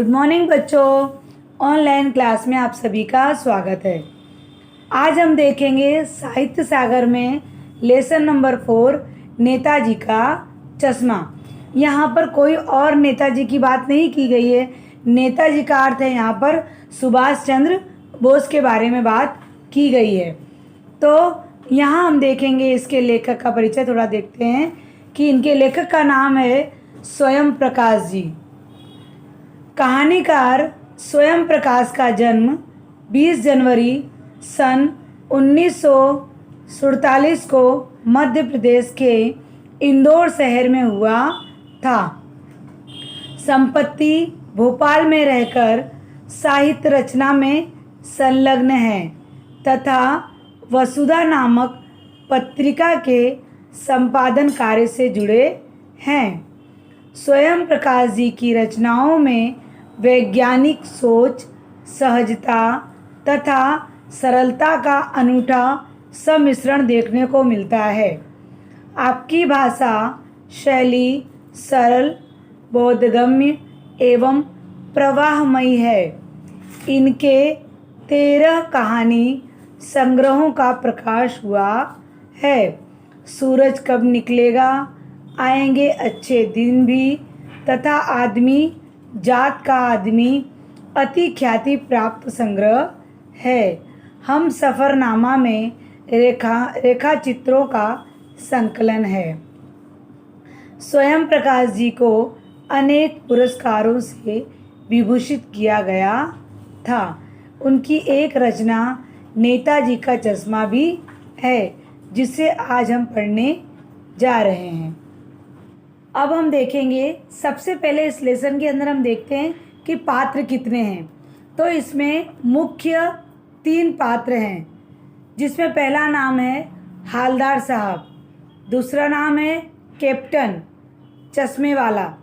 Good morning बच्चों। Online class में आप सभी का स्वागत है। आज हम देखेंगे साहित्य सागर में लेसन नंबर 4 नेताजी का चश्मा। यहाँ पर कोई और नेताजी की बात नहीं की गई है। नेताजी का अर्थ है यहाँ पर सुभाष चंद्र बोस के बारे में बात की गई है। तो यहाँ हम देखेंगे इसके लेखक का परिचय थोड़ा देखते हैं कि इनके लेखक का नाम है स्वयं प्रकाश जी। कहानीकार स्वयं प्रकाश का जन्म 20 जनवरी सन 1947 को मध्य प्रदेश के इंदौर शहर में हुआ था। संपत्ति भोपाल में रहकर साहित्य रचना में संलग्न है तथा वसुधा नामक पत्रिका के संपादन कार्य से जुड़े हैं। स्वयं प्रकाश जी की रचनाओं में वैज्ञानिक सोच, सहजता तथा सरलता का अनूठा सम्मिश्रण देखने को मिलता है। आपकी भाषा शैली सरल, बोधगम्य एवं प्रवाहमयी है। इनके 13 कहानी संग्रहों का प्रकाश हुआ है। सूरज कब निकलेगा, आएंगे अच्छे दिन भी तथा आदमी जात का आदमी अति ख्याति प्राप्त संग्रह है। हम सफ़रनामा में रेखा चित्रों का संकलन है। स्वयं प्रकाश जी को अनेक पुरस्कारों से विभूषित किया गया था। उनकी एक रचना नेताजी का चश्मा भी है जिसे आज हम पढ़ने जा रहे हैं। अब हम देखेंगे, सबसे पहले इस लेसन के अंदर हम देखते हैं कि पात्र कितने हैं। तो इसमें मुख्य 3 पात्र हैं, जिसमें पहला नाम है हालदार साहब, दूसरा नाम है कैप्टन चश्मे वाला,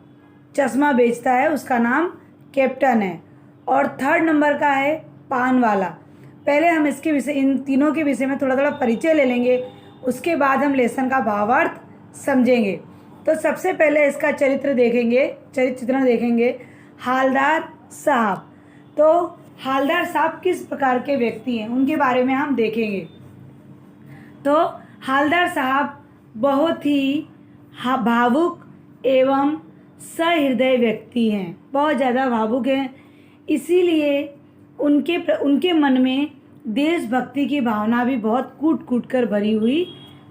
चश्मा बेचता है उसका नाम कैप्टन है, और थर्ड नंबर का है पान वाला। पहले हम इसके विषय, इन तीनों के विषय में थोड़ा परिचय ले लेंगे, उसके बाद हम लेसन का भावार्थ समझेंगे। तो सबसे पहले इसका चरित्र चित्रण देखेंगे। हालदार साहब, तो हालदार साहब किस प्रकार के व्यक्ति हैं उनके बारे में हम देखेंगे। तो हालदार साहब बहुत ही भावुक एवं सहृदय व्यक्ति हैं, बहुत ज़्यादा भावुक हैं। इसीलिए उनके मन में देशभक्ति की भावना भी बहुत कूट कर भरी हुई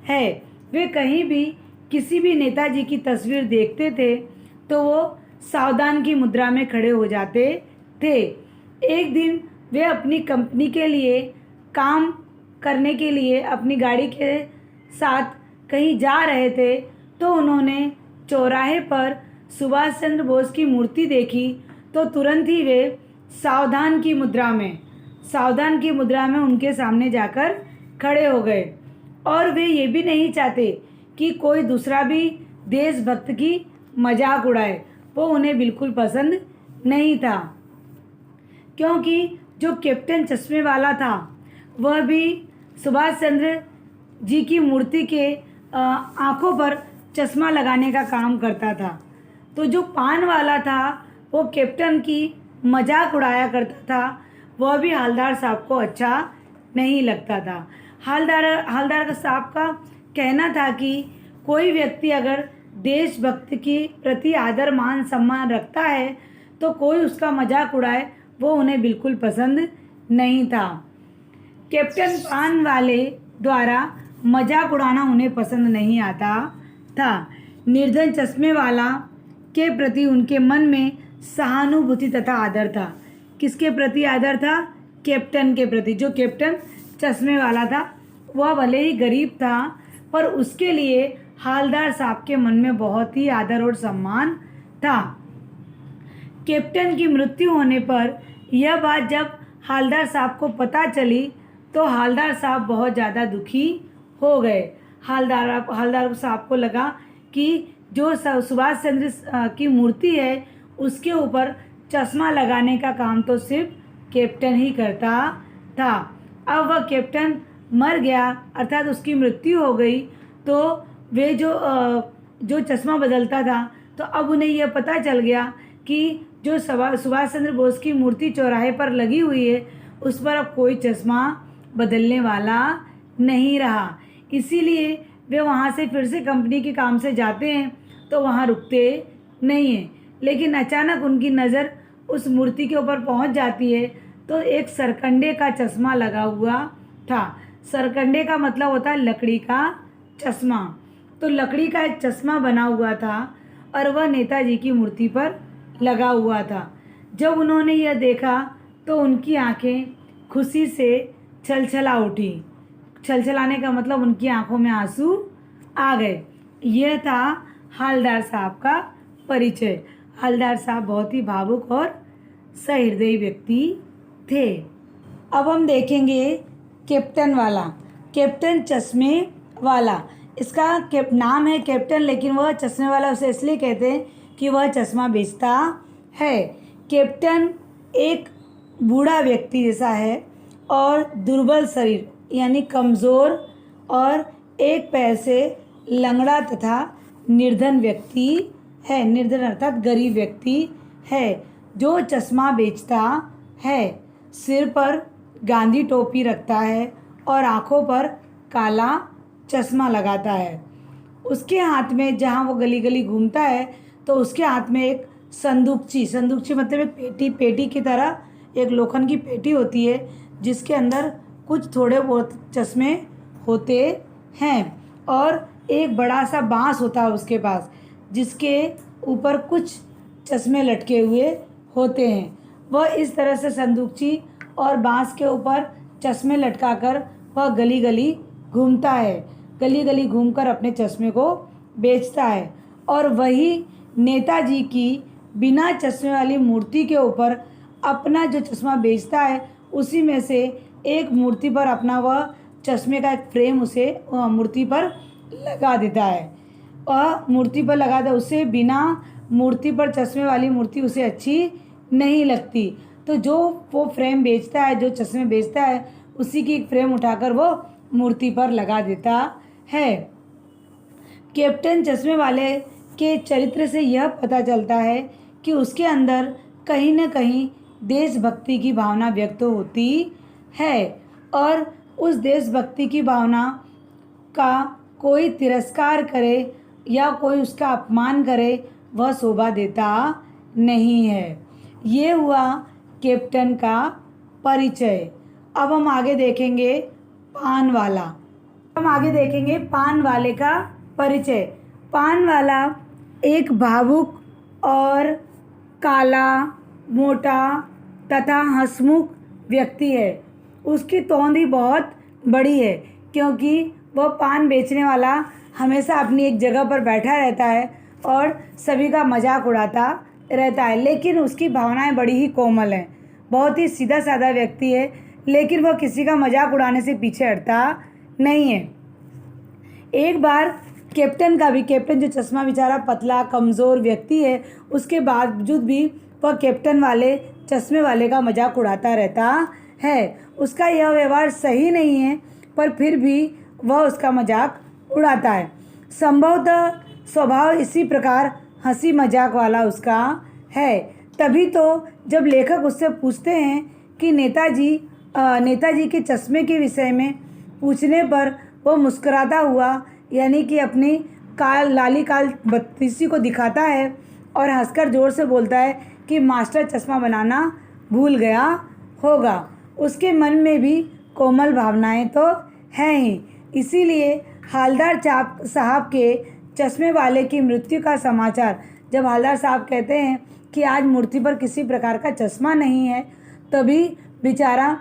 है। वे कहीं भी किसी भी नेताजी की तस्वीर देखते थे तो वो सावधान की मुद्रा में खड़े हो जाते थे। एक दिन वे अपनी कंपनी के लिए काम करने के लिए अपनी गाड़ी के साथ कहीं जा रहे थे तो उन्होंने चौराहे पर सुभाष चंद्र बोस की मूर्ति देखी। तो तुरंत ही वे सावधान की मुद्रा में उनके सामने जाकर खड़े हो गए, और वे ये भी नहीं चाहते कि कोई दूसरा भी देशभक्त की मजाक उड़ाए। वो उन्हें बिल्कुल पसंद नहीं था, क्योंकि जो कैप्टन चश्मे वाला था वह भी सुभाष चंद्र जी की मूर्ति के आँखों पर चश्मा लगाने का काम करता था। तो जो पान वाला था वो कैप्टन की मजाक उड़ाया करता था, वह भी हालदार साहब को अच्छा नहीं लगता था। हालदार साहब का कहना था कि कोई व्यक्ति अगर देशभक्त के प्रति आदर मान सम्मान रखता है तो कोई उसका मजाक उड़ाए वो उन्हें बिल्कुल पसंद नहीं था। कैप्टन पान वाले द्वारा मजाक उड़ाना उन्हें पसंद नहीं आता था। निर्धन चश्मे वाला के प्रति उनके मन में सहानुभूति तथा आदर था। किसके प्रति आदर था? कैप्टन के प्रति। जो कैप्टन चश्मे वाला था वह भले ही गरीब था पर उसके लिए हालदार साहब के मन में बहुत ही आदर और सम्मान था। कैप्टन की मृत्यु होने पर यह बात जब हालदार साहब को पता चली तो हालदार साहब बहुत ज़्यादा दुखी हो गए। हालदार साहब को लगा कि जो सुभाष चंद्र की मूर्ति है उसके ऊपर चश्मा लगाने का काम तो सिर्फ कैप्टन ही करता था। अब वह कैप्टन मर गया, अर्थात उसकी मृत्यु हो गई, तो वे जो चश्मा बदलता था तो अब उन्हें यह पता चल गया कि जो सुभाष चंद्र बोस की मूर्ति चौराहे पर लगी हुई है उस पर अब कोई चश्मा बदलने वाला नहीं रहा। इसीलिए वे वहाँ से फिर से कंपनी के काम से जाते हैं तो वहाँ रुकते नहीं हैं। लेकिन अचानक उनकी नज़र उस मूर्ति के ऊपर पहुँच जाती है तो एक सरकंडे का चश्मा लगा हुआ था। सरकंडे का मतलब होता है लकड़ी का चश्मा। तो लकड़ी का एक चश्मा बना हुआ था और वह नेताजी की मूर्ति पर लगा हुआ था। जब उन्होंने यह देखा तो उनकी आंखें खुशी से छलछला उठी। छलछलाने का मतलब उनकी आंखों में आंसू आ गए। यह था हवलदार साहब का परिचय। हवलदार साहब बहुत ही भावुक और सहृदयी व्यक्ति थे। अब हम देखेंगे कैप्टन वाला, कैप्टन चश्मे वाला। इसका नाम है कैप्टन, लेकिन वह चश्मे वाला उसे इसलिए कहते हैं कि वह चश्मा बेचता है। कैप्टन एक बूढ़ा व्यक्ति जैसा है और दुर्बल शरीर यानी कमज़ोर और एक पैर से लंगड़ा तथा निर्धन व्यक्ति है। निर्धन अर्थात गरीब व्यक्ति है जो चश्मा बेचता है। सिर पर गांधी टोपी रखता है और आँखों पर काला चश्मा लगाता है। उसके हाथ में, जहाँ वो गली गली घूमता है तो उसके हाथ में एक संदूकची मतलब एक पेटी की तरह एक लोखंड की पेटी होती है जिसके अंदर कुछ थोड़े बहुत चश्मे होते हैं और एक बड़ा सा बांस होता है उसके पास जिसके ऊपर कुछ चश्मे लटके हुए होते हैं। वह इस तरह से संदूकची और बांस के ऊपर चश्मे लटकाकर वह गली गली घूमता है। गली गली घूमकर अपने चश्मे को बेचता है। और वही नेताजी की बिना चश्मे वाली मूर्ति के ऊपर अपना जो चश्मा बेचता है उसी में से एक मूर्ति पर अपना वह चश्मे का एक फ्रेम उसे मूर्ति पर लगा देता है। वह मूर्ति पर लगा दे, उसे बिना मूर्ति पर चश्मे वाली मूर्ति उसे अच्छी नहीं लगती। तो जो वो फ्रेम बेचता है, जो चश्मे बेचता है, उसी की एक फ्रेम उठाकर वो मूर्ति पर लगा देता है। कैप्टन चश्मे वाले के चरित्र से यह पता चलता है कि उसके अंदर कहीं न कहीं देशभक्ति की भावना व्यक्त होती है और उस देशभक्ति की भावना का कोई तिरस्कार करे या कोई उसका अपमान करे वह शोभा देता नहीं है। ये हुआ कैप्टन का परिचय। अब हम आगे देखेंगे पान वाला। हम आगे देखेंगे पान वाले का परिचय। पान वाला एक भावुक और काला, मोटा तथा हंसमुख व्यक्ति है। उसकी तोंद ही बहुत बड़ी है क्योंकि वह पान बेचने वाला हमेशा अपनी एक जगह पर बैठा रहता है और सभी का मजाक उड़ाता रहता है। लेकिन उसकी भावनाएं बड़ी ही कोमल हैं। बहुत ही सीधा साधा व्यक्ति है, लेकिन वह किसी का मजाक उड़ाने से पीछे हटता नहीं है। एक बार कैप्टन जो चश्मा बेचारा पतला कमज़ोर व्यक्ति है, उसके बावजूद भी वह कैप्टन वाले चश्मे वाले का मजाक उड़ाता रहता है। उसका यह व्यवहार सही नहीं है पर फिर भी वह उसका मजाक उड़ाता है। संभवतः स्वभाव इसी प्रकार हंसी मजाक वाला उसका है। तभी तो जब लेखक उससे पूछते हैं कि नेताजी के चश्मे के विषय में पूछने पर वह मुस्कुराता हुआ यानी कि अपनी लाली काल बत्तीसी को दिखाता है और हंसकर ज़ोर से बोलता है कि मास्टर चश्मा बनाना भूल गया होगा। उसके मन में भी कोमल भावनाएं तो हैं ही। इसीलिए हवलदार साहब के चश्मे वाले की मृत्यु का समाचार जब हवलदार साहब कहते हैं कि आज मूर्ति पर किसी प्रकार का चश्मा नहीं है, तभी बेचारा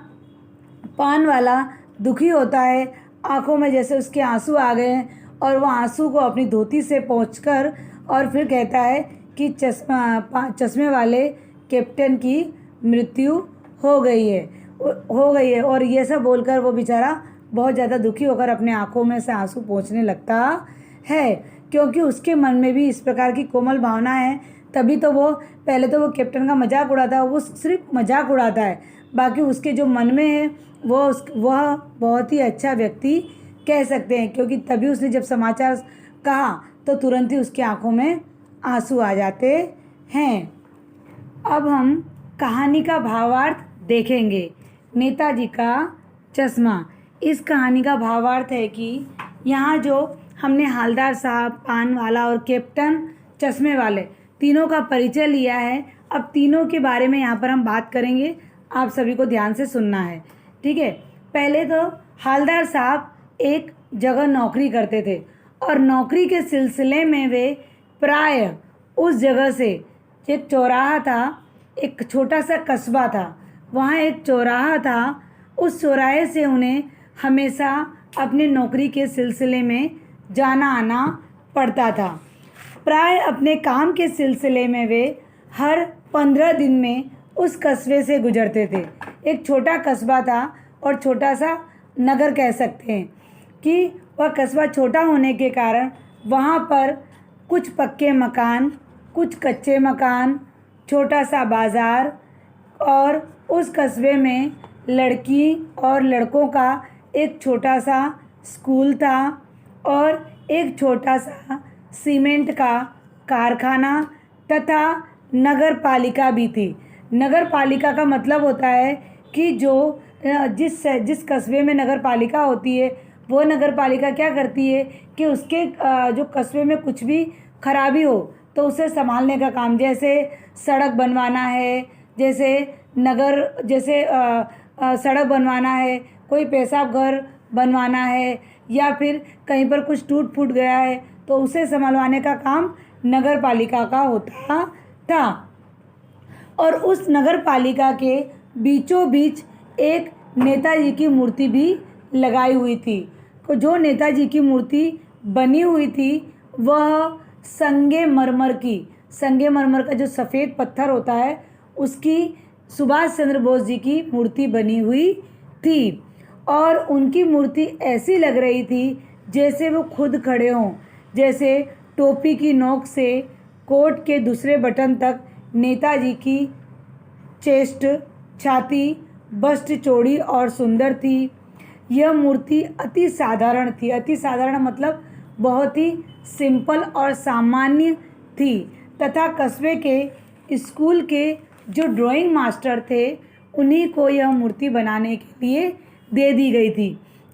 पान वाला दुखी होता है। आंखों में जैसे उसके आंसू आ गए हैं और वह आंसू को अपनी धोती से पोंछकर और फिर कहता है कि चश्मे वाले कैप्टन की मृत्यु हो गई है और ये सब बोलकर वो बेचारा बहुत ज़्यादा दुखी होकर अपने आंखों में से आंसू पोंछने लगता है क्योंकि उसके मन में भी इस प्रकार की कोमल भावना है। तभी तो वो पहले तो वो कैप्टन का मजाक उड़ाता है, वो सिर्फ मजाक उड़ाता है, बाकी उसके जो मन में है वह बहुत ही अच्छा व्यक्ति कह सकते हैं क्योंकि तभी उसने जब समाचार कहा तो तुरंत ही उसकी आंखों में आंसू आ जाते हैं। अब हम कहानी का भावार्थ देखेंगे। नेताजी का चश्मा। इस कहानी का भावार्थ है कि यहाँ जो हमने हालदार साहब, पान वाला और कैप्टन चश्मे वाले तीनों का परिचय लिया है। अब तीनों के बारे में यहाँ पर हम बात करेंगे, आप सभी को ध्यान से सुनना है, ठीक है। पहले तो हालदार साहब एक जगह नौकरी करते थे और नौकरी के सिलसिले में वे प्राय उस जगह से, एक चौराहा था, एक छोटा सा कस्बा था, वहाँ एक चौराहा था, उस चौराहे से उन्हें हमेशा अपने नौकरी के सिलसिले में जाना आना पड़ता था। प्राय अपने काम के सिलसिले में वे हर 15 दिन में उस कस्बे से गुजरते थे। एक छोटा कस्बा था और छोटा सा नगर कह सकते हैं कि वह कस्बा छोटा होने के कारण वहाँ पर कुछ पक्के मकान, कुछ कच्चे मकान, छोटा सा बाज़ार और उस कस्बे में लड़की और लड़कों का एक छोटा सा स्कूल था और एक छोटा सा सीमेंट का कारखाना तथा नगर पालिका भी थी। नगर पालिका का मतलब होता है कि जिस कस्बे में नगर पालिका होती है, वो नगर पालिका क्या करती है कि उसके जो कस्बे में कुछ भी खराबी हो तो उसे संभालने का काम, जैसे सड़क बनवाना है, जैसे सड़क बनवाना है, कोई पेशाब घर बनवाना है, या फिर कहीं पर कुछ टूट फूट गया है तो उसे संभालवाने का काम नगर पालिका का होता था। और उस नगर पालिका के बीचों बीच एक नेताजी की मूर्ति भी लगाई हुई थी। तो जो नेताजी की मूर्ति बनी हुई थी वह संगे मरमर का जो सफ़ेद पत्थर होता है उसकी सुभाष चंद्र बोस जी की मूर्ति बनी हुई थी। और उनकी मूर्ति ऐसी लग रही थी जैसे वो खुद खड़े हों, जैसे टोपी की नोक से कोट के दूसरे बटन तक नेताजी की चेस्ट, छाती, बस्ट चौड़ी और सुंदर थी। यह मूर्ति अति साधारण थी। अति साधारण मतलब बहुत ही सिंपल और सामान्य थी तथा कस्बे के स्कूल के जो ड्राइंग मास्टर थे उन्हीं को यह मूर्ति बनाने के लिए दे दी गई थी,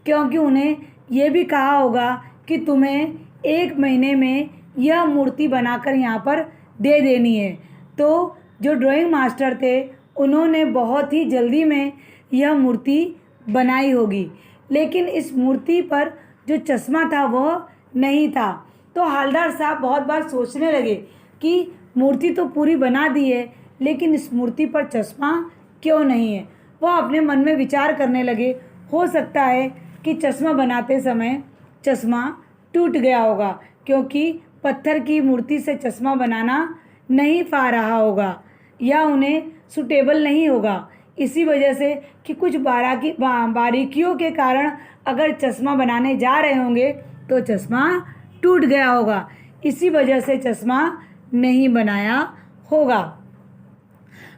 क्योंकि उन्हें यह भी कहा होगा कि तुम्हें 1 महीने में यह मूर्ति बनाकर यहाँ पर दे देनी है। तो जो ड्राइंग मास्टर थे उन्होंने बहुत ही जल्दी में यह मूर्ति बनाई होगी, लेकिन इस मूर्ति पर जो चश्मा था वह नहीं था। तो हालदार साहब बहुत बार सोचने लगे कि मूर्ति तो पूरी बना दी है लेकिन इस मूर्ति पर चश्मा क्यों नहीं है। वह अपने मन में विचार करने लगे, हो सकता है कि चश्मा बनाते समय चश्मा टूट गया होगा, क्योंकि पत्थर की मूर्ति से चश्मा बनाना नहीं पा रहा होगा या उन्हें सूटेबल नहीं होगा। इसी वजह से कि कुछ बारीकियों के कारण अगर चश्मा बनाने जा रहे होंगे तो चश्मा टूट गया होगा, इसी वजह से चश्मा नहीं बनाया होगा।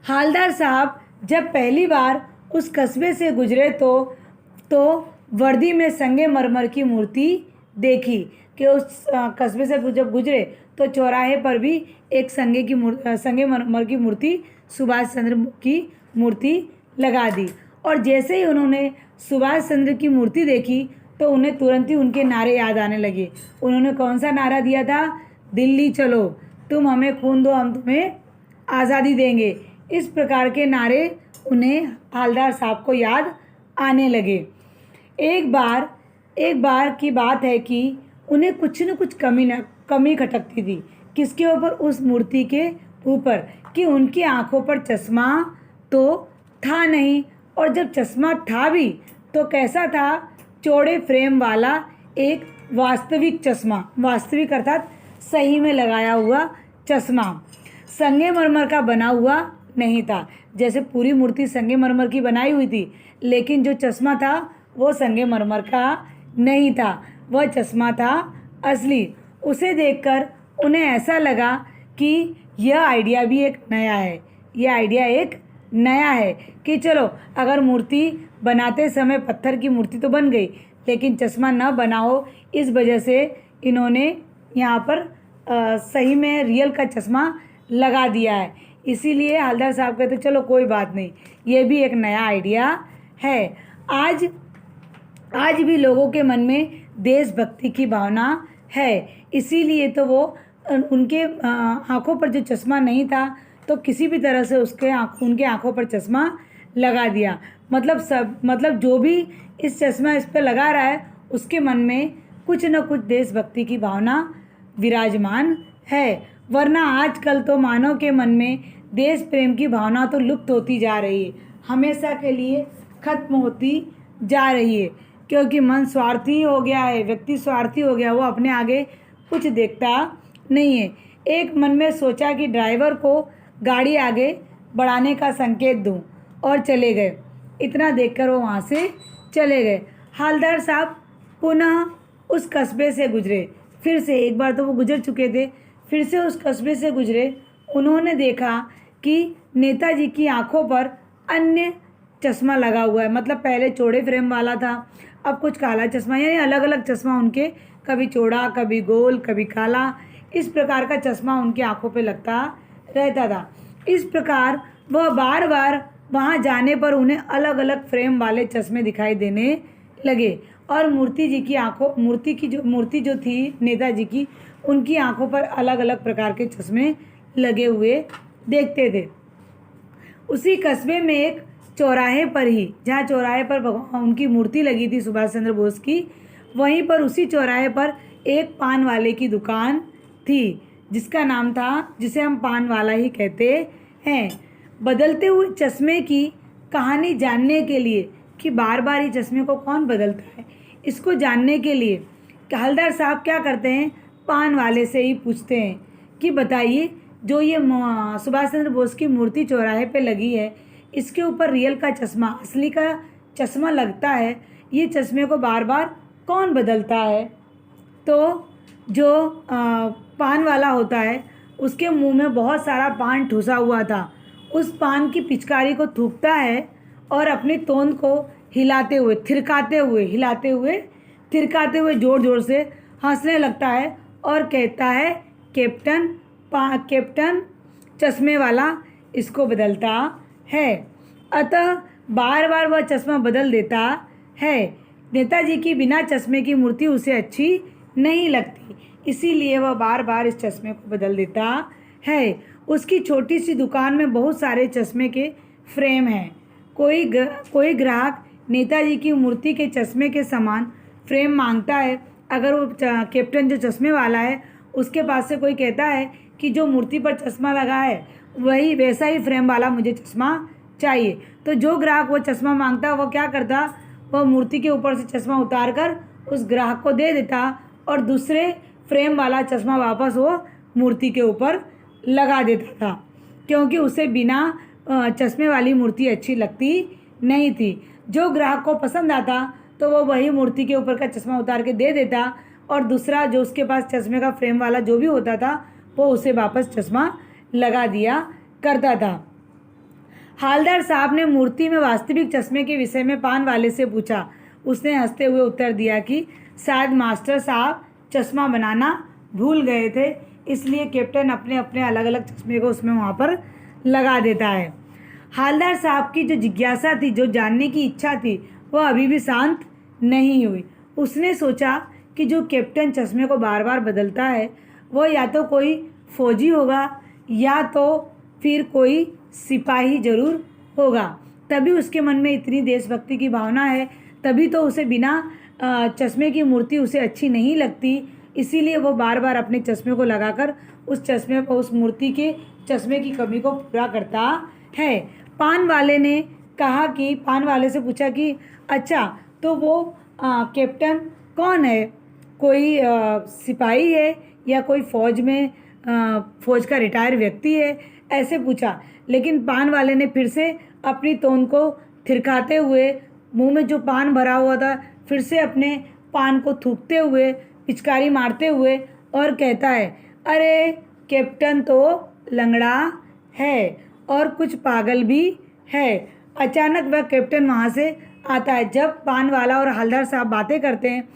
हालदार साहब जब पहली बार उस कस्बे से गुजरे तो वर्दी में संगे मरमर की मूर्ति देखी कि उस कस्बे से जब गुजरे तो चौराहे पर भी एक संगे मरमर की मूर्ति, सुभाष चंद्र की मूर्ति लगा दी। और जैसे ही उन्होंने सुभाष चंद्र की मूर्ति देखी तो उन्हें तुरंत ही उनके नारे याद आने लगे। उन्होंने कौन सा नारा दिया था? दिल्ली चलो, तुम हमें खून दो, हम तुम्हें आज़ादी देंगे। इस प्रकार के नारे उन्हें हालदार साहब को याद आने लगे। एक बार की बात है कि उन्हें कुछ न कुछ कमी खटकती थी। किसके ऊपर? उस मूर्ति के ऊपर, कि उनकी आंखों पर चश्मा तो था नहीं, और जब चश्मा था भी तो कैसा था? चौड़े फ्रेम वाला एक वास्तविक चश्मा, वास्तविक अर्थात सही में लगाया हुआ चश्मा, संगमरमर का बना हुआ नहीं था। जैसे पूरी मूर्ति संगमरमर की बनाई हुई थी, लेकिन जो चश्मा था वो संगमरमर का नहीं था, वह चश्मा था असली। उसे देखकर उन्हें ऐसा लगा कि यह आइडिया भी एक नया है, यह आइडिया एक नया है कि चलो अगर मूर्ति बनाते समय पत्थर की मूर्ति तो बन गई लेकिन चश्मा न बना हो, इस वजह से इन्होंने यहाँ पर सही में रियल का चश्मा लगा दिया है। इसीलिए हवलदार साहब कहते चलो कोई बात नहीं, ये भी एक नया आइडिया है। आज आज भी लोगों के मन में देशभक्ति की भावना है, इसीलिए तो वो उनके आँखों पर जो चश्मा नहीं था तो किसी भी तरह से उनके आँखों पर चश्मा लगा दिया। मतलब जो भी इस चश्मा इस पर लगा रहा है उसके मन में कुछ न कुछ देशभक्ति की भावना विराजमान है। वरना आजकल तो मानव के मन में देश प्रेम की भावना तो लुप्त होती जा रही है, हमेशा के लिए खत्म होती जा रही है, क्योंकि मन स्वार्थी हो गया है, व्यक्ति स्वार्थी हो गया, वो अपने आगे कुछ देखता नहीं है। एक मन में सोचा कि ड्राइवर को गाड़ी आगे बढ़ाने का संकेत दूं और चले गए। इतना देखकर वो वहाँ से चले गए। हवलदार साहब पुनः उस कस्बे से गुजरे। फिर से एक बार तो वो गुजर चुके थे, फिर से उस कस्बे से गुजरे। उन्होंने देखा कि नेताजी की आंखों पर अन्य चश्मा लगा हुआ है। मतलब पहले चौड़े फ्रेम वाला था, अब कुछ काला चश्मा, यानी अलग अलग चश्मा उनके, कभी चौड़ा, कभी गोल, कभी काला, इस प्रकार का चश्मा उनकी आंखों पे लगता रहता था। इस प्रकार वह बार बार वहाँ जाने पर उन्हें अलग अलग फ्रेम वाले चश्मे दिखाई देने लगे और मूर्ति जो थी नेताजी की, उनकी आंखों पर अलग अलग प्रकार के चश्मे लगे हुए देखते थे। उसी कस्बे में एक चौराहे पर ही, जहाँ चौराहे पर उनकी मूर्ति लगी थी सुभाष चंद्र बोस की, वहीं पर उसी चौराहे पर एक पान वाले की दुकान थी, जिसका नाम था, जिसे हम पान वाला ही कहते हैं। बदलते हुए चश्मे की कहानी जानने के लिए कि बार बार ये चश्मे को कौन बदलता है, इसको जानने के लिए हवलदार साहब क्या करते हैं, पान वाले से ही पूछते हैं कि बताइए, जो ये सुभाष चंद्र बोस की मूर्ति चौराहे पे लगी है, इसके ऊपर रियल का चश्मा, असली का चश्मा लगता है, ये चश्मे को बार बार कौन बदलता है। तो जो पान वाला होता है उसके मुंह में बहुत सारा पान ठुसा हुआ था, उस पान की पिचकारी को थूकता है और अपनी तोंद को हिलाते हुए थिरकाते हुए जोर जोर से हंसने लगता है और कहता है, कैप्टन चश्मे वाला इसको बदलता है। अतः बार बार वह चश्मा बदल देता है। नेताजी की बिना चश्मे की मूर्ति उसे अच्छी नहीं लगती, इसीलिए वह बार बार इस चश्मे को बदल देता है। उसकी छोटी सी दुकान में बहुत सारे चश्मे के फ्रेम हैं। कोई ग्राहक नेताजी की मूर्ति के चश्मे के समान फ्रेम मांगता है। अगर वो कैप्टन जो चश्मे वाला है उसके पास से कोई कहता है कि जो मूर्ति पर चश्मा लगा है वही वैसा ही फ्रेम वाला मुझे चश्मा चाहिए, तो जो ग्राहक वो चश्मा मांगता वो क्या करता, वह मूर्ति के ऊपर से चश्मा उतार कर उस ग्राहक को दे देता और दूसरे फ्रेम वाला चश्मा वापस वो मूर्ति के ऊपर लगा देता था, क्योंकि उसे बिना चश्मे वाली मूर्ति अच्छी लगती नहीं थी। जो ग्राहक को पसंद आता तो वो वही मूर्ति के ऊपर का चश्मा उतार के दे देता और दूसरा जो उसके पास चश्मे का फ्रेम वाला जो भी होता था वो उसे वापस चश्मा लगा दिया करता था। हवलदार साहब ने मूर्ति में वास्तविक चश्मे के विषय में पान वाले से पूछा। उसने हंसते हुए उत्तर दिया कि शायद मास्टर साहब चश्मा बनाना भूल गए थे, इसलिए कैप्टन अपने अपने अलग अलग चश्मे को उसमें वहाँ पर लगा देता है। हवलदार साहब की जो जिज्ञासा थी, जो जानने की इच्छा थी, वह अभी भी शांत नहीं हुई। उसने सोचा कि जो कैप्टन चश्मे को बार बार बदलता है वह या तो कोई फौजी होगा या तो फिर कोई सिपाही जरूर होगा, तभी उसके मन में इतनी देशभक्ति की भावना है, तभी तो उसे बिना चश्मे की मूर्ति उसे अच्छी नहीं लगती, इसीलिए वो बार बार अपने चश्मे को लगाकर उस मूर्ति के चश्मे की कमी को पूरा करता है। पान वाले से पूछा कि अच्छा, तो वो कैप्टन कौन है, कोई सिपाही है या कोई फौज का रिटायर व्यक्ति है, ऐसे पूछा। लेकिन पान वाले ने फिर से अपनी तोंद को थिरकाते हुए, मुंह में जो पान भरा हुआ था, फिर से अपने पान को थूकते हुए, पिचकारी मारते हुए और कहता है, अरे कैप्टन तो लंगड़ा है और कुछ पागल भी है। अचानक वह कैप्टन वहाँ से आता है। जब पान वाला और हवलदार साहब बातें करते हैं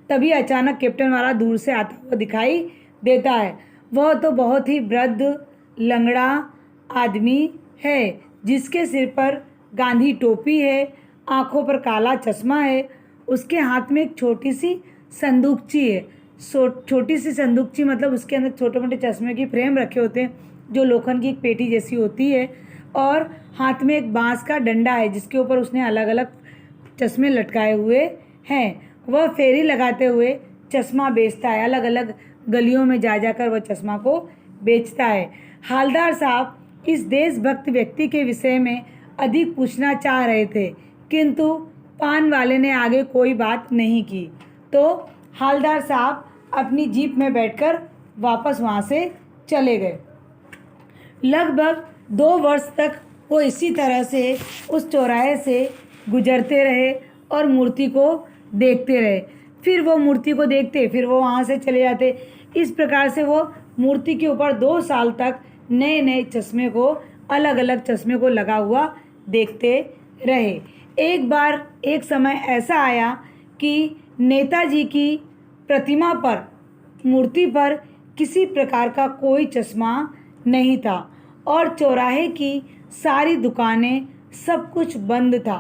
तभी अचानक कैप्टन वाला दूर से आता हुआ दिखाई देता है। वह तो बहुत ही वृद्ध, लंगड़ा आदमी है जिसके सिर पर गांधी टोपी है, आंखों पर काला चश्मा है। उसके हाथ में एक छोटी सी संदूकची है। छोटी सी संदूकची मतलब उसके अंदर छोटे मोटे चश्मे की फ्रेम रखे होते हैं जो लोखंड की एक पेटी जैसी होती है, और हाथ में एक बांस का डंडा है जिसके ऊपर उसने अलग अलग चश्मे लटकाए हुए हैं। वह फेरी लगाते हुए चश्मा बेचता है, अलग अलग गलियों में जा जाकर वह चश्मा को बेचता है। हालदार साहब इस देशभक्त व्यक्ति के विषय में अधिक पूछना चाह रहे थे, किंतु पान वाले ने आगे कोई बात नहीं की। तो हालदार साहब अपनी जीप में बैठकर वापस वहाँ से चले गए। लगभग 2 वर्ष तक वो इसी तरह से उस चौराहे से गुजरते रहे और मूर्ति को देखते रहे। फिर वो मूर्ति को देखते, फिर वो वहाँ से चले जाते। इस प्रकार से वो मूर्ति के ऊपर 2 साल तक नए नए चश्मे को, अलग अलग चश्मे को लगा हुआ देखते रहे। एक बार एक समय ऐसा आया कि नेताजी की प्रतिमा पर, मूर्ति पर किसी प्रकार का कोई चश्मा नहीं था और चौराहे की सारी दुकानें, सब कुछ बंद था।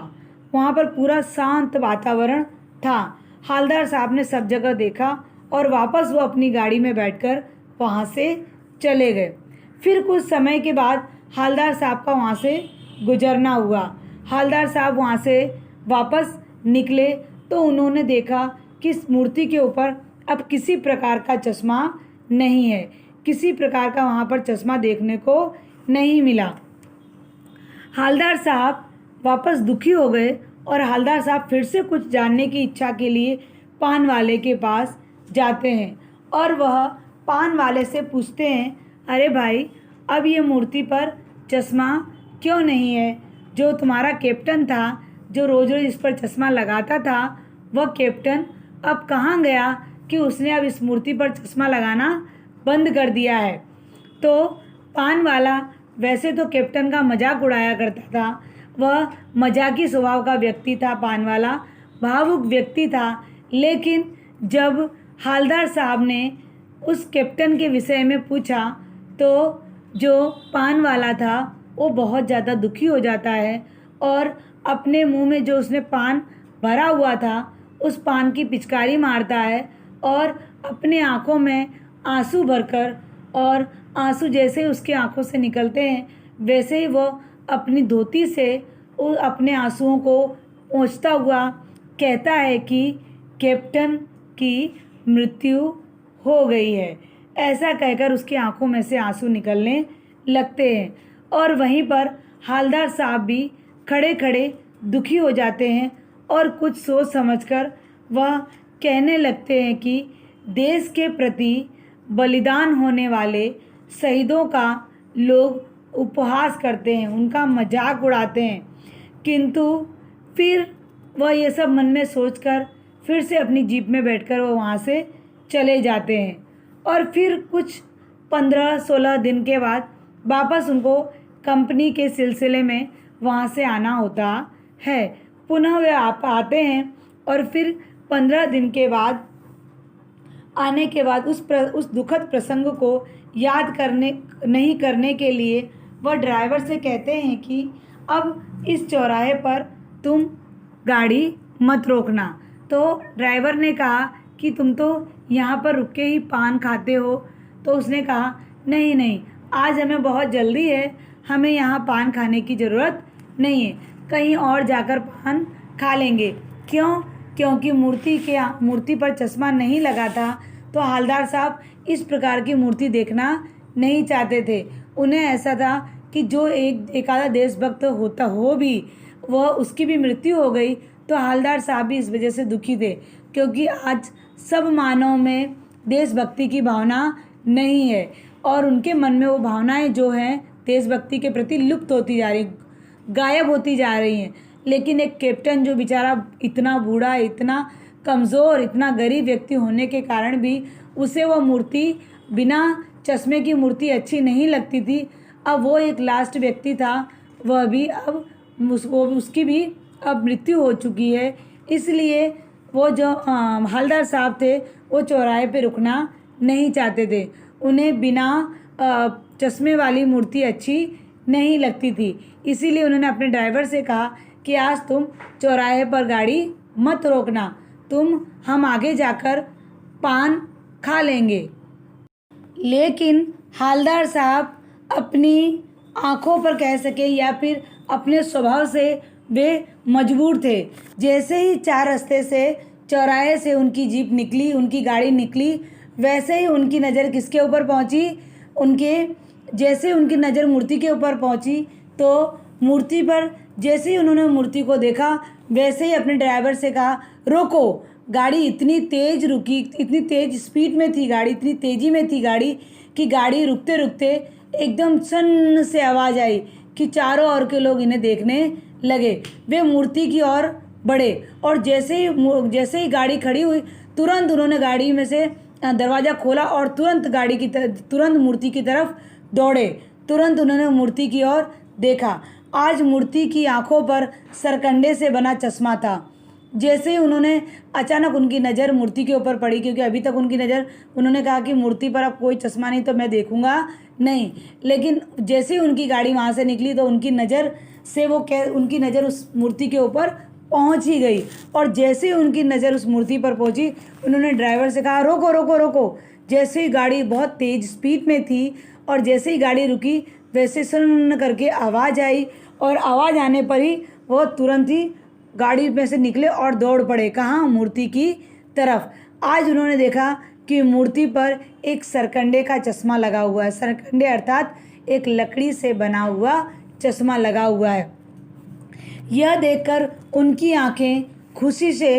वहाँ पर पूरा शांत वातावरण था। हालदार साहब ने सब जगह देखा और वापस वो अपनी गाड़ी में बैठकर वहाँ से चले गए। फिर कुछ समय के बाद हालदार साहब का वहाँ से गुजरना हुआ। हालदार साहब वहाँ से वापस निकले तो उन्होंने देखा कि इस मूर्ति के ऊपर अब किसी प्रकार का चश्मा नहीं है, किसी प्रकार का वहाँ पर चश्मा देखने को नहीं मिला। हालदार साहब वापस दुखी हो गए और हालदार साहब फिर से कुछ जानने की इच्छा के लिए पान वाले के पास जाते हैं और वह पान वाले से पूछते हैं, अरे भाई, अब ये मूर्ति पर चश्मा क्यों नहीं है? जो तुम्हारा कैप्टन था, जो रोज़ रोज़ इस पर चश्मा लगाता था, वह कैप्टन अब कहाँ गया कि उसने अब इस मूर्ति पर चश्मा लगाना बंद कर दिया है। तो पान वाला वैसे तो कैप्टन का मजाक उड़ाया करता था, वह मजाकी स्वभाव का व्यक्ति था, पान वाला भावुक व्यक्ति था। लेकिन जब हालदार साहब ने उस कैप्टन के विषय में पूछा तो जो पान वाला था वो बहुत ज़्यादा दुखी हो जाता है और अपने मुंह में जो उसने पान भरा हुआ था उस पान की पिचकारी मारता है और अपने आँखों में आंसू भरकर, और आंसू जैसे उसके आँखों से निकलते हैं वैसे ही वो अपनी धोती से अपने आंसुओं को पोंछता हुआ कहता है कि कैप्टन की मृत्यु हो गई है। ऐसा कहकर उसकी आंखों में से आंसू निकलने लगते हैं और वहीं पर हालदार साहब भी खड़े खड़े दुखी हो जाते हैं और कुछ सोच समझकर वह कहने लगते हैं कि देश के प्रति बलिदान होने वाले शहीदों का लोग उपहास करते हैं, उनका मजाक उड़ाते हैं। किंतु फिर वह ये सब मन में सोचकर फिर से अपनी जीप में बैठकर वो वहाँ से चले जाते हैं और फिर कुछ 15-16 दिन के बाद वापस उनको कंपनी के सिलसिले में वहाँ से आना होता है। पुनः वे आते हैं और फिर 15 दिन के बाद आने के बाद उस दुखद प्रसंग को याद नहीं करने के लिए वह ड्राइवर से कहते हैं कि अब इस चौराहे पर तुम गाड़ी मत रोकना। तो ड्राइवर ने कहा कि तुम तो यहाँ पर रुक के ही पान खाते हो। तो उसने कहा, नहीं नहीं, आज हमें बहुत जल्दी है, हमें यहाँ पान खाने की ज़रूरत नहीं है, कहीं और जाकर पान खा लेंगे। क्यों? क्योंकि मूर्ति पर चश्मा नहीं लगा था तो हालदार साहब इस प्रकार की मूर्ति देखना नहीं चाहते थे। उन्हें ऐसा था कि जो एक आधा देशभक्त होता हो भी, वह उसकी भी मृत्यु हो गई तो हालदार साहब भी इस वजह से दुखी थे, क्योंकि आज सब मानव में देशभक्ति की भावना नहीं है और उनके मन में वो भावनाएं जो हैं देशभक्ति के प्रति लुप्त होती जा रही, गायब होती जा रही हैं। लेकिन एक कैप्टन जो बेचारा इतना बूढ़ा, इतना कमज़ोर, इतना गरीब व्यक्ति होने के कारण भी उसे वह मूर्ति, बिना चश्मे की मूर्ति अच्छी नहीं लगती थी। अब वो एक लास्ट व्यक्ति था, वह भी अब उसकी भी अब मृत्यु हो चुकी है। इसलिए वो जो हालदार साहब थे वो चौराहे पे रुकना नहीं चाहते थे। उन्हें बिना चश्मे वाली मूर्ति अच्छी नहीं लगती थी। इसीलिए उन्होंने अपने ड्राइवर से कहा कि आज तुम चौराहे पर गाड़ी मत रोकना, हम आगे जाकर पान खा लेंगे। लेकिन हालदार साहब अपनी आंखों पर कह सके या फिर अपने स्वभाव से वे मजबूर थे। जैसे ही 4 रास्ते से चौराहे से उनकी जीप निकली, उनकी गाड़ी निकली, वैसे ही उनकी नज़र किसके ऊपर पहुंची? जैसे उनकी नज़र मूर्ति के ऊपर पहुंची तो मूर्ति पर जैसे ही उन्होंने मूर्ति को देखा, वैसे ही अपने ड्राइवर से कहा, रोको। गाड़ी इतनी तेज़ रुकी, इतनी तेज़ स्पीड में थी गाड़ी, इतनी तेज़ी में थी गाड़ी कि गाड़ी रुकते रुकते एकदम सन्न से आवाज़ आई कि चारों ओर के लोग इन्हें देखने लगे। वे मूर्ति की ओर बढ़े और जैसे ही गाड़ी खड़ी हुई, तुरंत उन्होंने गाड़ी में से दरवाज़ा खोला और तुरंत मूर्ति की तरफ दौड़े। तुरंत उन्होंने मूर्ति की ओर देखा। आज मूर्ति की आंखों पर सरकंडे से बना चश्मा था। जैसे ही उन्होंने अचानक उनकी नज़र मूर्ति के ऊपर पड़ी, क्योंकि अभी तक उनकी नज़र, उन्होंने कहा कि मूर्ति पर अब कोई चश्मा नहीं तो मैं देखूंगा नहीं। लेकिन जैसे ही उनकी गाड़ी वहाँ से निकली तो उनकी नज़र उस मूर्ति के ऊपर पहुँच ही गई। और जैसे ही उनकी नज़र उस मूर्ति पर पहुँची, उन्होंने ड्राइवर से कहा, रोको रोको रोको। जैसे ही गाड़ी बहुत तेज़ स्पीड में थी और जैसे ही गाड़ी रुकी, वैसे सुन्न करके आवाज़ आई और आवाज़ आने पर ही वो तुरंत ही गाड़ी में से निकले और दौड़ पड़े। कहाँ? मूर्ति की तरफ। आज उन्होंने देखा कि मूर्ति पर एक सरकंडे का चश्मा लगा हुआ है। सरकंडे अर्थात एक लकड़ी से बना हुआ चश्मा लगा हुआ है। यह देखकर उनकी आंखें खुशी से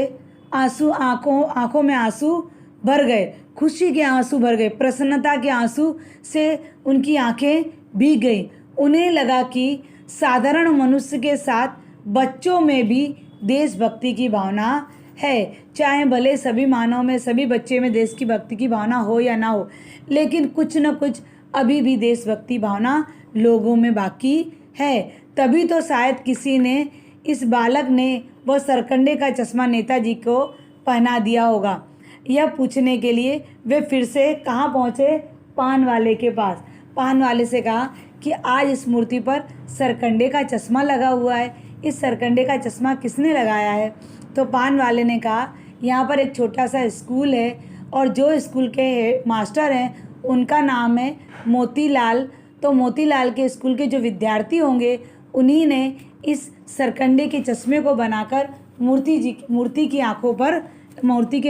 आंखों में आंसू भर गए। खुशी के आंसू भर गए, प्रसन्नता के आंसू से उनकी आंखें भीग गई। उन्हें लगा कि साधारण मनुष्य के साथ बच्चों में भी देशभक्ति की भावना है। चाहे भले सभी मानव में, सभी बच्चे में देश की भक्ति की भावना हो या ना हो, लेकिन कुछ न कुछ अभी भी देशभक्ति भावना लोगों में बाकी है। तभी तो शायद किसी ने, इस बालक ने वह सरकंडे का चश्मा नेताजी को पहना दिया होगा। यह पूछने के लिए वे फिर से कहाँ पहुँचे? पान वाले के पास। पान वाले से कहा कि आज इस मूर्ति पर सरकंडे का चश्मा लगा हुआ है, इस सरकंडे का चश्मा किसने लगाया है? तो पान वाले ने कहा, यहाँ पर एक छोटा सा स्कूल है और जो स्कूल के मास्टर हैं उनका नाम है मोतीलाल। तो मोतीलाल के स्कूल के जो विद्यार्थी होंगे उन्हीं ने इस सरकंडे के चश्मे को बनाकर मूर्ति के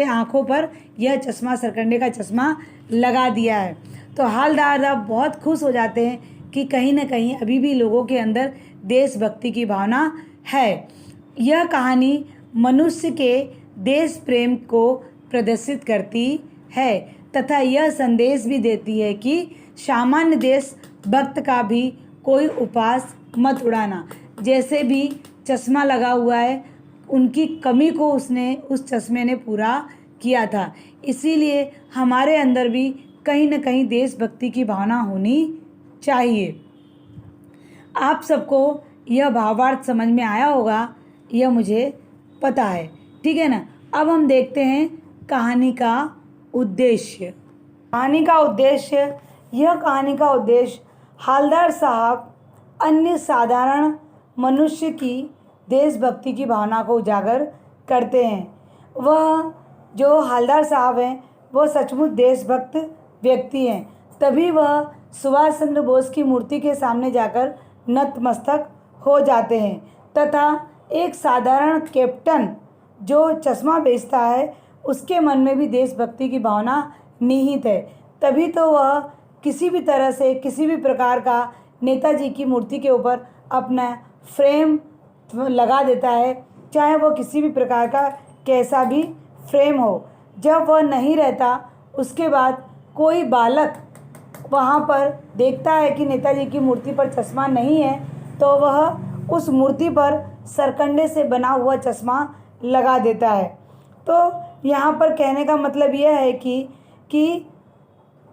आँखों पर यह चश्मा, सरकंडे का चश्मा लगा दिया है। तो हालदार अब बहुत खुश हो जाते हैं कि कहीं ना कहीं अभी भी लोगों के अंदर देशभक्ति की भावना है। यह कहानी मनुष्य के देश प्रेम को प्रदर्शित करती है तथा यह संदेश भी देती है कि सामान्य देशभक्त का भी कोई उपहास मत उड़ाना। जैसे भी चश्मा लगा हुआ है, उनकी कमी को उस चश्मे ने पूरा किया था। इसीलिए हमारे अंदर भी कहीं न कहीं देशभक्ति की भावना होनी चाहिए। आप सबको यह भावार्थ समझ में आया होगा, यह मुझे पता है, ठीक है ना। अब हम देखते हैं कहानी का उद्देश्य। कहानी का उद्देश्य हालदार साहब अन्य साधारण मनुष्य की देशभक्ति की भावना को उजागर करते हैं। वह जो हालदार साहब हैं वह सचमुच देशभक्त व्यक्ति हैं। तभी वह सुभाष चंद्र बोस की मूर्ति के सामने जाकर नतमस्तक हो जाते हैं तथा एक साधारण कैप्टन जो चश्मा बेचता है उसके मन में भी देशभक्ति की भावना निहित है। तभी तो वह किसी भी तरह से, किसी भी प्रकार का नेताजी की मूर्ति के ऊपर अपना फ्रेम लगा देता है, चाहे वो किसी भी प्रकार का कैसा भी फ्रेम हो। जब वह नहीं रहता, उसके बाद कोई बालक वहाँ पर देखता है कि नेताजी की मूर्ति पर चश्मा नहीं है, तो वह उस मूर्ति पर सरकंडे से बना हुआ चश्मा लगा देता है। तो यहाँ पर कहने का मतलब यह है कि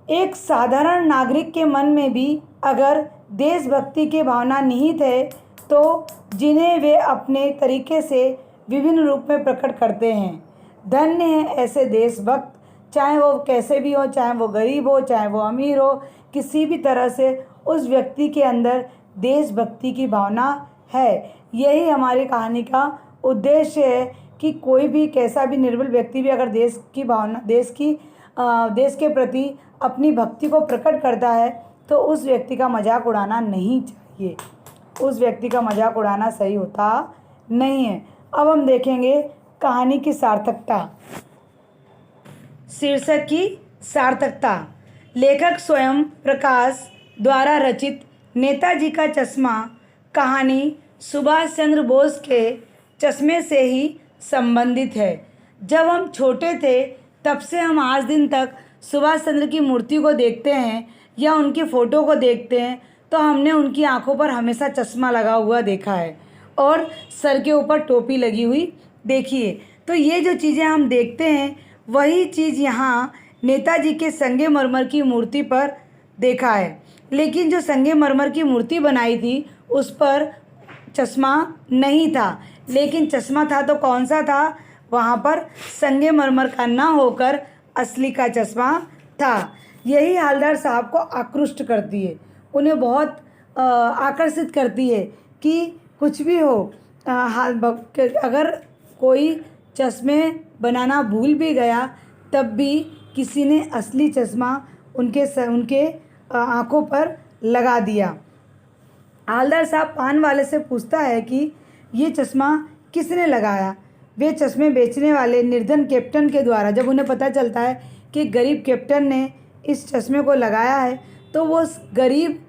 एक साधारण नागरिक के मन में भी अगर देशभक्ति की भावना निहित है तो जिन्हें वे अपने तरीके से विभिन्न रूप में प्रकट करते हैं। धन्य है ऐसे देशभक्त, चाहे वो कैसे भी हो, चाहे वो गरीब हो, चाहे वो अमीर हो, किसी भी तरह से उस व्यक्ति के अंदर देशभक्ति की भावना है। यही हमारी कहानी का उद्देश्य है कि कोई भी कैसा भी निर्बल व्यक्ति भी अगर देश की भावना देश के प्रति अपनी भक्ति को प्रकट करता है तो उस व्यक्ति का मजाक उड़ाना नहीं चाहिए, उस व्यक्ति का मजाक उड़ाना सही होता नहीं है। अब हम देखेंगे कहानी की सार्थकता। शीर्षक की सार्थकता। लेखक स्वयं प्रकाश द्वारा रचित नेताजी का चश्मा कहानी सुभाष चंद्र बोस के चश्मे से ही संबंधित है। जब हम छोटे थे तब से हम आज दिन तक सुभाष चंद्र की मूर्ति को देखते हैं या उनकी फ़ोटो को देखते हैं तो हमने उनकी आंखों पर हमेशा चश्मा लगा हुआ देखा है और सर के ऊपर टोपी लगी हुई देखी है। तो ये जो चीज़ें हम देखते हैं वही चीज़ यहाँ नेताजी के संगमरमर की मूर्ति पर देखा है। लेकिन जो संगमरमर की मूर्ति बनाई थी उस पर चश्मा नहीं था, लेकिन चश्मा था तो कौन सा था, वहाँ पर संगमरमर का ना होकर असली का चश्मा था। यही हवलदार साहब को आकृष्ट करती है, उन्हें बहुत आकर्षित करती है कि कुछ भी हो, अगर कोई चश्मे बनाना भूल भी गया तब भी किसी ने असली चश्मा उनके आँखों पर लगा दिया। हवलदार साहब पान वाले से पूछता है कि ये चश्मा किसने लगाया। वे चश्मे बेचने वाले निर्धन कैप्टन के द्वारा, जब उन्हें पता चलता है कि गरीब कैप्टन ने इस चश्मे को लगाया है तो वो उस गरीब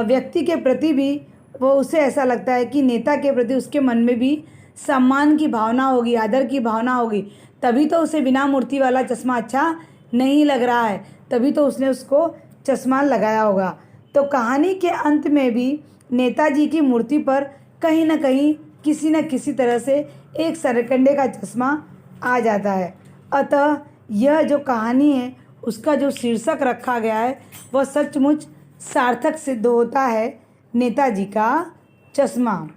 व्यक्ति के प्रति भी वो उसे ऐसा लगता है कि नेता के प्रति उसके मन में भी सम्मान की भावना होगी, आदर की भावना होगी, तभी तो उसे बिना मूर्ति वाला चश्मा अच्छा नहीं लग रहा है, तभी तो उसने उसको चश्मा लगाया होगा। तो कहानी के अंत में भी नेताजी की मूर्ति पर कहीं ना कहीं किसी न किसी तरह से एक सरकंडे का चश्मा आ जाता है। अतः यह जो कहानी है उसका जो शीर्षक रखा गया है वह सचमुच सार्थक सिद्ध होता है, नेताजी का चश्मा।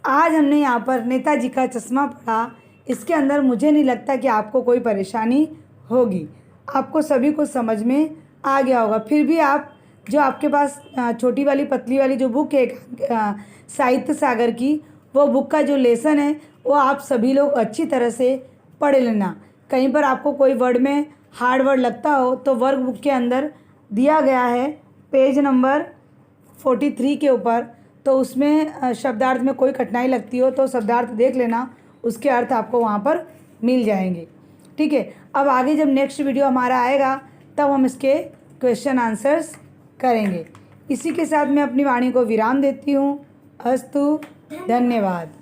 आज हमने यहाँ पर नेताजी का चश्मा पढ़ा, इसके अंदर मुझे नहीं लगता कि आपको कोई परेशानी होगी, आपको सभी को समझ में आ गया होगा। फिर भी आप जो आपके पास छोटी वाली पतली वाली जो बुक है साहित्य सागर की, वो बुक का जो लेसन है वो आप सभी लोग अच्छी तरह से पढ़ लेना। कहीं पर आपको कोई वर्ड में हार्ड वर्ड लगता हो तो वर्क बुक के अंदर दिया गया है पेज नंबर 43 के ऊपर, तो उसमें शब्दार्थ में कोई कठिनाई लगती हो तो शब्दार्थ देख लेना, उसके अर्थ आपको वहाँ पर मिल जाएंगे। ठीक है, अब आगे जब नेक्स्ट वीडियो हमारा आएगा तब हम इसके क्वेश्चन आंसर्स करेंगे। इसी के साथ मैं अपनी वाणी को विराम देती हूँ। अस्तु, धन्यवाद।